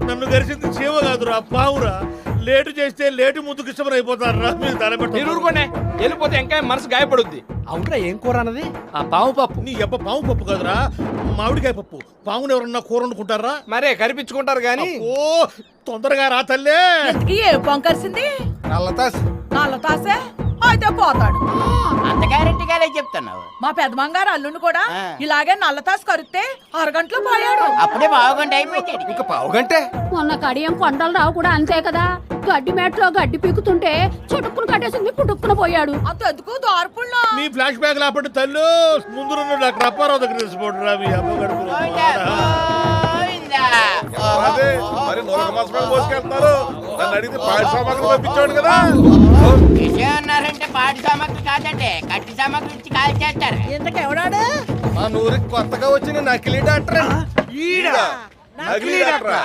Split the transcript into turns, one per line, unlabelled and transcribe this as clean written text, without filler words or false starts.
నన్ను గరిచింది చీవ కాదురా పావురా. లేటు చేస్తే లేటు ముద్దుకు ఇష్టం అయిపోతారా మీరు తలపెట్ట.
మీరు ఊరుకోండి, వెళ్ళిపోతే ఇంకా మనసు గాయపడుద్ది. అవునరా ఏం కూర అన్నది? ఆ పాము పప్పు.
నీ అబ్బ పాము పప్పు కాదురా, మామిడికాయ పప్పు. పాముని ఎవరన్నా కూర వండుకుంటారా?
మరే కనిపించుకుంటారు గాని.
ఓ తొందరగా రా తల్లే.
ఏ పొంకరిసింది? నల్లతాసే అయితే పోతాడు.
అంత గ్యారెంటీగానే చెప్తున్నావు.
మా పెద్దమంగారు అల్లుండి కూడా ఇలాగే నల్లతాసు కరిస్తే అరగంటలో పోయాడు.
అప్పుడే బాగుండి అయిపోయాడు.
ఇంకా పావు గంటే.
మొన్న కడియం కొండలు రావు కూడా అంతే కదా, గడ్డి మేటలో గడ్డి పీకుతుంటే చుట్టుకుని కట్టేసింది, పుట్టుక్కున పోయాడు.
అంతెందుకు దార్పుల్లో
మీ ఫ్లాష్ బ్యాక్ లాపండి తల్లు. ముందు డాక్టర్ అప్పారావు దగ్గర తీసుకోండి రా మీ అమ్మ గడుపు.
మరి నొలక మాసమే మోసుకెళ్తున్నారు. నన్ను అడిగితే పాడి సామాగ్రి పంపించాడు కదా.
ఉన్నారంటే పాడి సామాగ్రి కాదంటే కట్టి సామాగ్రి ఇచ్చి కాల్ చేస్తారు.
ఇంతకెవడాడు?
మా నూరికి కొత్తగా వచ్చిన నకిలీ డాక్టర్. నకిలీ డాక్టరా?